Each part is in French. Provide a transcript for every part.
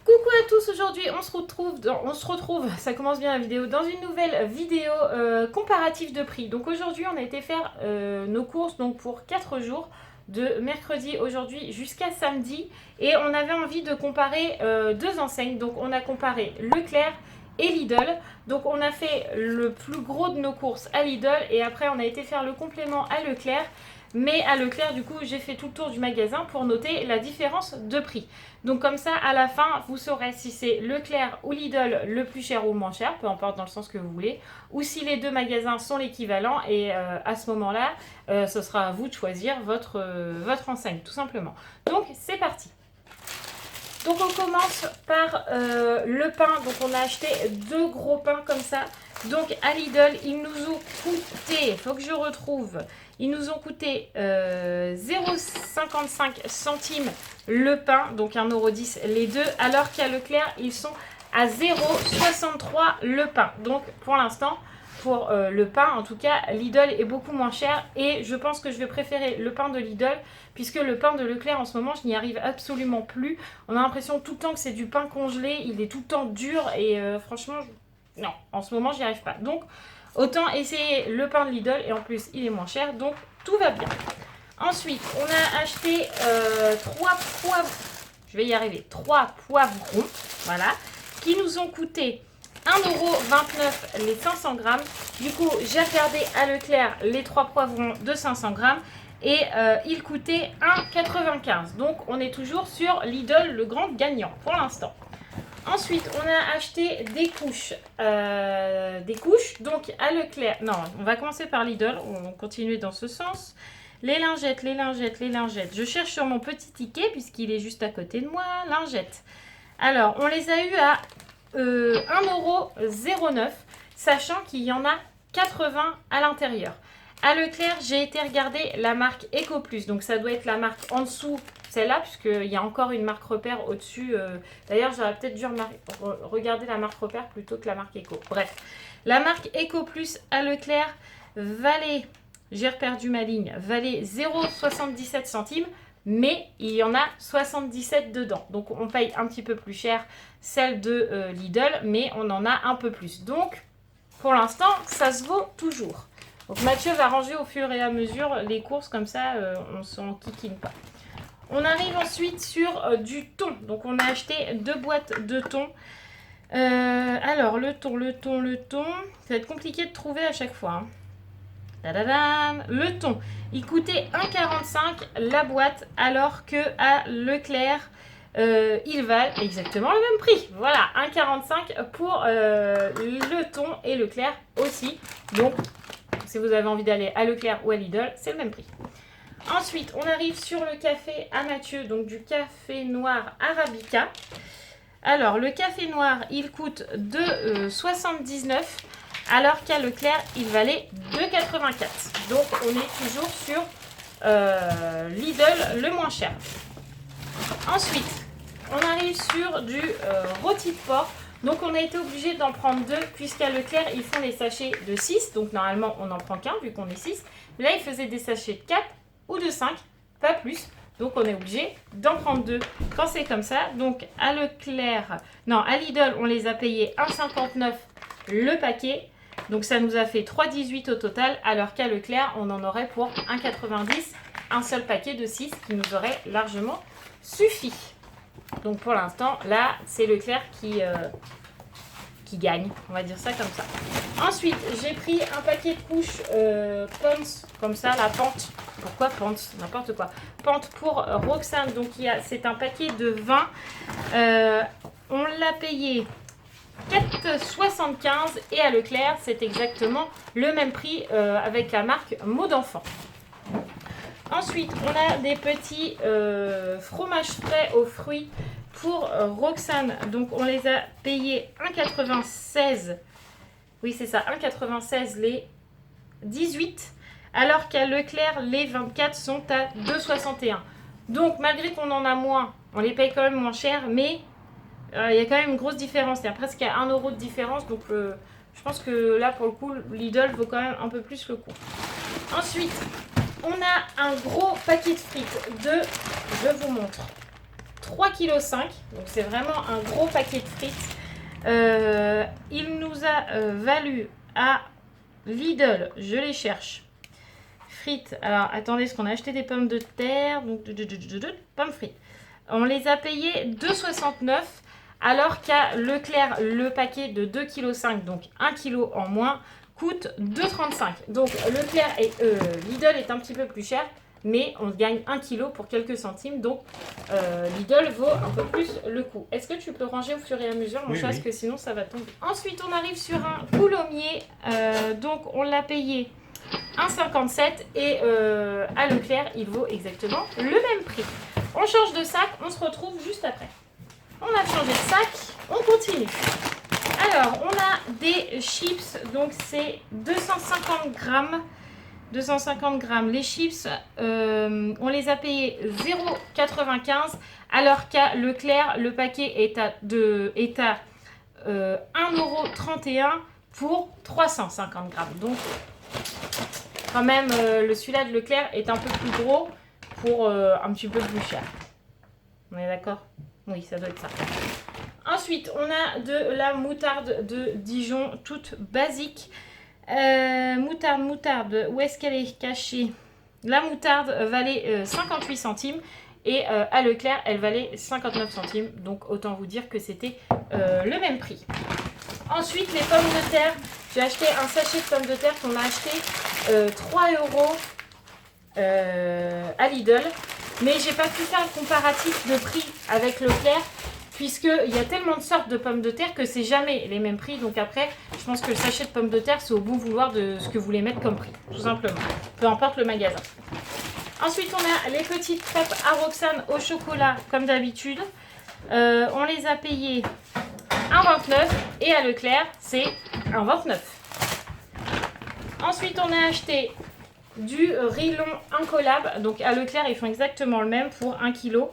Coucou à tous, aujourd'hui on se retrouve, ça commence bien la vidéo, dans une nouvelle vidéo comparative de prix. Donc aujourd'hui on a été faire nos courses donc pour 4 jours, de mercredi aujourd'hui jusqu'à samedi. Et on avait envie de comparer deux enseignes, donc on a comparé Leclerc et Lidl. Donc on a fait le plus gros de nos courses à Lidl et après on a été faire le complément à Leclerc. Mais à Leclerc, du coup, j'ai fait tout le tour du magasin pour noter la différence de prix. Donc comme ça, à la fin, vous saurez si c'est Leclerc ou Lidl le plus cher ou le moins cher, peu importe dans le sens que vous voulez, ou si les deux magasins sont l'équivalent. Et à ce moment-là, ce sera à vous de choisir votre enseigne, tout simplement. Donc c'est parti. Donc on commence par le pain. Donc on a acheté deux gros pains comme ça. Donc à Lidl, ils nous ont coûté, il faut que je retrouve, ils nous ont coûté 0,55 centimes le pain, donc 1,10 € les deux, alors qu'à Leclerc, ils sont à 0,63 le pain. Donc pour l'instant, pour le pain, en tout cas, Lidl est beaucoup moins cher et je pense que je vais préférer le pain de Lidl puisque le pain de Leclerc en ce moment, je n'y arrive absolument plus. On a l'impression tout le temps que c'est du pain congelé, il est tout le temps dur et franchement, non, en ce moment, j'y arrive pas. Donc, autant essayer le pain de Lidl et en plus, il est moins cher, donc tout va bien. Ensuite, on a acheté 3 poivrons, je vais y arriver, 3 poivrons, voilà, qui nous ont coûté 1,29 € les 500 grammes. Du coup, j'ai regardé à Leclerc les 3 poivrons de 500 grammes et ils coûtaient 1,95 €. Donc, on est toujours sur Lidl, le grand gagnant pour l'instant. Ensuite, on a acheté des couches. Donc à Leclerc. Non, on va commencer par Lidl. On va continuer dans ce sens. Les lingettes. Je cherche sur mon petit ticket puisqu'il est juste à côté de moi. Lingettes. Alors, on les a eu à 1,09 €, sachant qu'il y en a 80 à l'intérieur. À Leclerc, j'ai été regarder la marque EcoPlus. Donc ça doit être la marque en dessous, celle-là, puisqu'il y a encore une marque repère au-dessus. D'ailleurs, j'aurais peut-être dû regarder la marque repère plutôt que la marque Eco. Bref, la marque EcoPlus à Leclerc valait, j'ai perdu ma ligne, valait 0,77 centimes. Mais il y en a 77 dedans. Donc on paye un petit peu plus cher celle de Lidl, mais on en a un peu plus. Donc pour l'instant, ça se vaut toujours. Donc Mathieu va ranger au fur et à mesure les courses, comme ça on ne s'en kikine pas. On arrive ensuite sur du thon. Donc on a acheté 2 boîtes de thon. Alors le thon, ça va être compliqué de trouver à chaque fois. Tadadam. Le thon, il coûtait 1,45 € la boîte, alors que à Leclerc, ils valent exactement le même prix. Voilà, 1,45 € pour le thon et Leclerc aussi. Donc si vous avez envie d'aller à Leclerc ou à Lidl, c'est le même prix. Ensuite, on arrive sur le café à Mathieu, donc du café noir Arabica. Alors, le café noir, il coûte 2,79 €, alors qu'à Leclerc, il valait 2,84 €. Donc, on est toujours sur Lidl, le moins cher. Ensuite, on arrive sur du rôti de porc. Donc on a été obligé d'en prendre 2 puisqu'à Leclerc ils font les sachets de 6. Donc normalement on n'en prend qu'un vu qu'on est 6. Là ils faisaient des sachets de 4 ou de 5, pas plus. Donc on est obligé d'en prendre 2 quand c'est comme ça. Donc à Leclerc, non à Lidl on les a payés 1,59 € le paquet. Donc ça nous a fait 3,18 € au total, alors qu'à Leclerc on en aurait pour 1,90 € un seul paquet de 6 qui nous aurait largement suffi. Donc pour l'instant, là, c'est Leclerc qui gagne. On va dire ça comme ça. Ensuite, j'ai pris un paquet de couches Ponce, comme ça, la Pente. Pourquoi Pente? N'importe quoi. Pente pour Roxane. Donc c'est un paquet de 20. On l'a payé 4,75 € et à Leclerc, c'est exactement le même prix avec la marque Mot d'enfant. Ensuite, on a des petits fromages frais aux fruits pour Roxane. Donc, on les a payés 1,96 €. Oui, c'est ça, 1,96 € les 18. Alors qu'à Leclerc, les 24 sont à 2,61 €. Donc, malgré qu'on en a moins, on les paye quand même moins cher. Mais il y a quand même une grosse différence. Il y a presque 1 € de différence. Donc, je pense que là, pour le coup, Lidl vaut quand même un peu plus le coup. Ensuite, on a un gros paquet de frites de, je vous montre, 3,5 kg. Donc c'est vraiment un gros paquet de frites. Il nous a valu à Lidl, je les cherche. Frites, alors attendez, est-ce qu'on a acheté des pommes de terre? Donc, pommes frites. On les a payées 2,69 €, alors qu'à Leclerc, le paquet de 2,5 kg, donc 1 kg en moins, coûte 2,35 €. Donc Leclerc et Lidl est un petit peu plus cher, mais on gagne 1 kg pour quelques centimes, donc Lidl vaut un peu plus le coup. Est-ce que tu peux ranger au fur et à mesure, mon chat, parce que sinon ça va tomber. Ensuite, on arrive sur un coulommier, donc on l'a payé 1,57 € et à Leclerc, il vaut exactement le même prix. On change de sac, on se retrouve juste après. On a changé de sac, on continue. Alors, on a des chips, donc c'est 250 grammes. 250 grammes. Les chips, on les a payés 0,95 €, alors qu'à Leclerc, le paquet est à 1,31 € pour 350 grammes. Donc, quand même, celui-là de Leclerc est un peu plus gros pour un petit peu plus cher. On est d'accord? Oui, ça doit être ça. Ensuite, on a de la moutarde de Dijon, toute basique. Moutarde, où est-ce qu'elle est cachée? La moutarde valait 58 centimes et à Leclerc, elle valait 59 centimes. Donc, autant vous dire que c'était le même prix. Ensuite, les pommes de terre. J'ai acheté un sachet de pommes de terre qu'on a acheté 3 € à Lidl. Mais j'ai pas pu faire le comparatif de prix avec Leclerc, puisqu'il y a tellement de sortes de pommes de terre que c'est jamais les mêmes prix. Donc après, je pense que le sachet de pommes de terre, c'est au bon vouloir de ce que vous voulez mettre comme prix, tout simplement. Peu importe le magasin. Ensuite, on a les petites crêpes à Roxane au chocolat, comme d'habitude. On les a payées 1,29 € et à Leclerc, c'est 1,29 €. Ensuite, on a acheté du riz long incollable. Donc à Leclerc, ils font exactement le même pour 1 kg.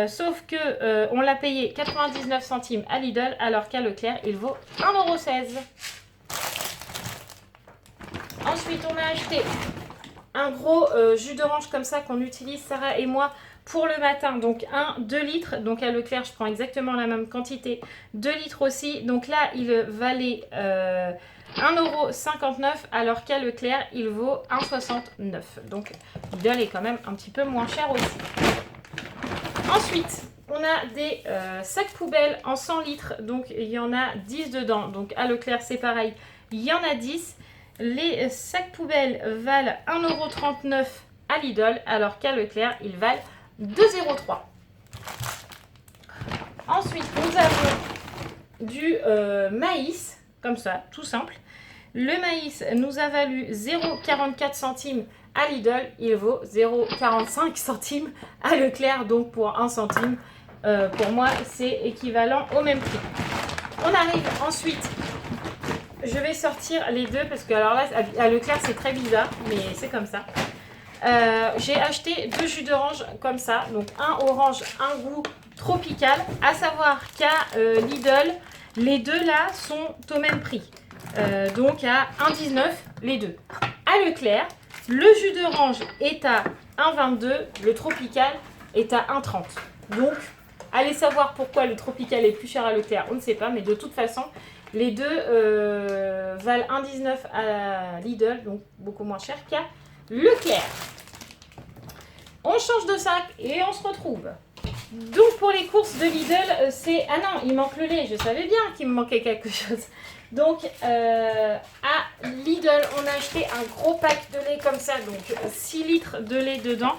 Sauf que on l'a payé 99 centimes à Lidl, alors qu'à Leclerc, il vaut 1,16 €. Ensuite, on a acheté un gros jus d'orange comme ça qu'on utilise, Sarah et moi, pour le matin. Donc 2 litres. Donc à Leclerc, je prends exactement la même quantité. 2 litres aussi. Donc là, il valait 1,59 € alors qu'à Leclerc, il vaut 1,69 €. Donc Lidl est quand même un petit peu moins cher aussi. Ensuite, on a des sacs poubelles en 100 litres. Donc il y en a 10 dedans. Donc à Leclerc, c'est pareil. Il y en a 10. Les sacs poubelles valent 1,39 € à Lidl, alors qu'à Leclerc, ils valent 2,03 €. Ensuite, nous avons du maïs, comme ça, tout simple. Le maïs nous a valu 0,44 centimes à Lidl, il vaut 0,45 centimes à Leclerc, donc pour 1 centime, pour moi, c'est équivalent au même prix. On arrive ensuite, je vais sortir les deux, parce que alors là, à Leclerc, c'est très bizarre, mais c'est comme ça. J'ai acheté 2 jus d'orange comme ça, donc un orange, un goût tropical, à savoir qu'à Lidl, les deux là sont au même prix, donc à 1,19 € les deux. À Leclerc, le jus d'orange est à 1,22 €, le tropical est à 1,30 €. Donc, allez savoir pourquoi le tropical est plus cher à Leclerc, on ne sait pas, mais de toute façon, les deux valent 1,19 € à Lidl, donc beaucoup moins cher qu'à Leclerc. On change de sac et on se retrouve. Donc pour les courses de Lidl, c'est... Ah non, il manque le lait, je savais bien qu'il me manquait quelque chose. Donc à Lidl, on a acheté un gros pack de lait comme ça, donc 6 litres de lait dedans,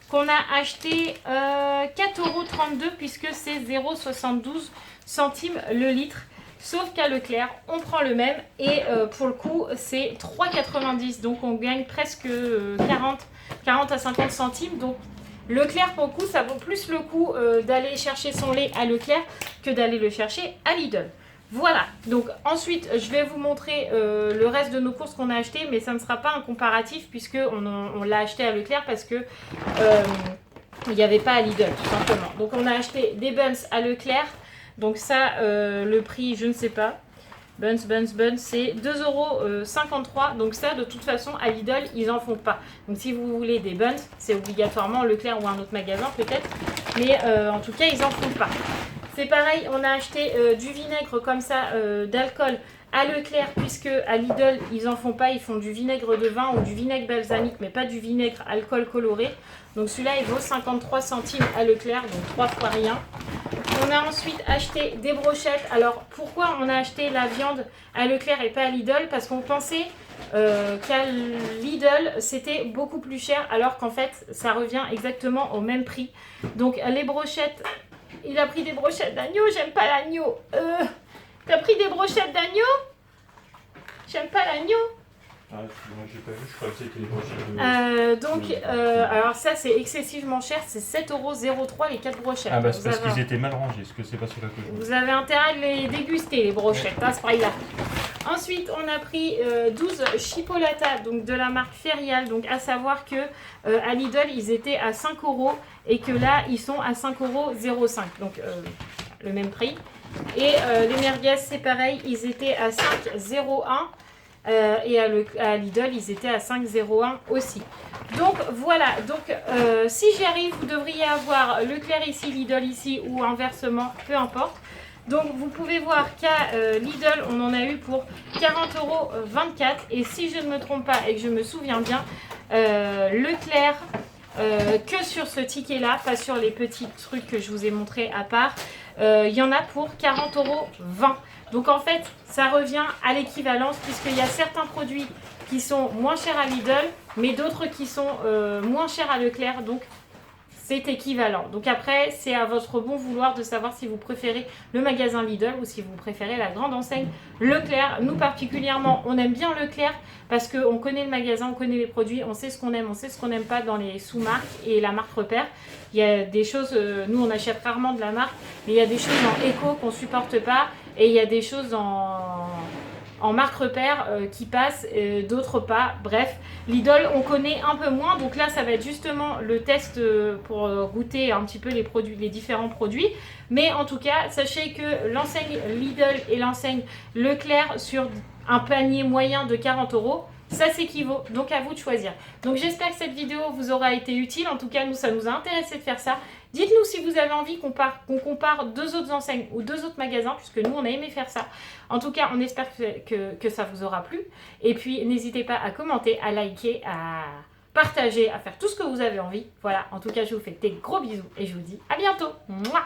qu'on a acheté 4,32 € puisque c'est 0,72 centimes le litre. Sauf qu'à Leclerc, on prend le même et pour le coup, c'est 3,90 €. Donc on gagne presque 40 à 50 centimes. Donc Leclerc, pour le coup, ça vaut plus le coup d'aller chercher son lait à Leclerc que d'aller le chercher à Lidl. Voilà, donc ensuite, je vais vous montrer le reste de nos courses qu'on a achetées, mais ça ne sera pas un comparatif puisqu'on l'a acheté à Leclerc parce que il n'y avait pas à Lidl, tout simplement. Donc on a acheté des buns à Leclerc. Donc ça, le prix, je ne sais pas. Buns, c'est 2,53 €. Donc ça, de toute façon, à Lidl, ils en font pas. Donc si vous voulez des buns, c'est obligatoirement Leclerc ou un autre magasin peut-être. Mais en tout cas, ils en font pas. C'est pareil, on a acheté du vinaigre comme ça, d'alcool à Leclerc, puisque à Lidl, ils en font pas. Ils font du vinaigre de vin ou du vinaigre balsamique, mais pas du vinaigre alcool coloré. Donc celui-là, il vaut 53 centimes à Leclerc, donc 3 fois rien. On a ensuite acheté des brochettes. Alors, pourquoi on a acheté la viande à Leclerc et pas à Lidl? Parce qu'on pensait qu'à Lidl, c'était beaucoup plus cher, alors qu'en fait, ça revient exactement au même prix. Donc, les brochettes, il a pris des brochettes d'agneau. J'aime pas l'agneau. T'as pris des brochettes d'agneau? J'aime pas l'agneau. Ah, moi j'ai pas vu, je crois que c'était les brochettes de... Alors ça c'est excessivement cher, c'est 7,03 € les 4 brochettes. Ah bah c'est parce qu'ils étaient mal rangés, est-ce que c'est pas cela que je Vous avez intérêt de les déguster les brochettes, à ce prix-là. Ensuite on a pris 12 chipolatas, donc de la marque Ferial, donc à savoir que à Lidl ils étaient à 5 € et que là ils sont à 5,05 €, donc le même prix. Et les merguez c'est pareil, ils étaient à 5,01 €. Et à Lidl, ils étaient à 5,01 € aussi. Donc voilà, donc si j'y arrive, vous devriez avoir Leclerc ici, Lidl ici ou inversement, peu importe. Donc vous pouvez voir qu'à Lidl, on en a eu pour 40,24 €. Et si je ne me trompe pas et que je me souviens bien, Leclerc, que sur ce ticket-là, pas sur les petits trucs que je vous ai montrés à part, il y en a pour 40,20 €. Donc en fait, ça revient à l'équivalence puisqu'il y a certains produits qui sont moins chers à Lidl, mais d'autres qui sont moins chers à Leclerc. Donc c'est équivalent. Donc après, c'est à votre bon vouloir de savoir si vous préférez le magasin Lidl ou si vous préférez la grande enseigne Leclerc. Nous particulièrement, on aime bien Leclerc parce qu'on connaît le magasin, on connaît les produits, on sait ce qu'on aime, on sait ce qu'on n'aime pas dans les sous-marques et la marque repère. Il y a des choses, nous on achète rarement de la marque, mais il y a des choses en éco qu'on ne supporte pas et il y a des choses en marque repère qui passent, d'autres pas. Bref, Lidl on connaît un peu moins, donc là ça va être justement le test pour goûter un petit peu les produits, les différents produits. Mais en tout cas, sachez que l'enseigne Lidl et l'enseigne Leclerc sur un panier moyen de 40 €, ça s'équivaut, donc à vous de choisir. Donc j'espère que cette vidéo vous aura été utile. En tout cas, nous, ça nous a intéressé de faire ça. Dites-nous si vous avez envie qu'on compare deux autres enseignes ou deux autres magasins, puisque nous, on a aimé faire ça. En tout cas, on espère que ça vous aura plu. Et puis, n'hésitez pas à commenter, à liker, à partager, à faire tout ce que vous avez envie. Voilà, en tout cas, je vous fais des gros bisous et je vous dis à bientôt. Mouah.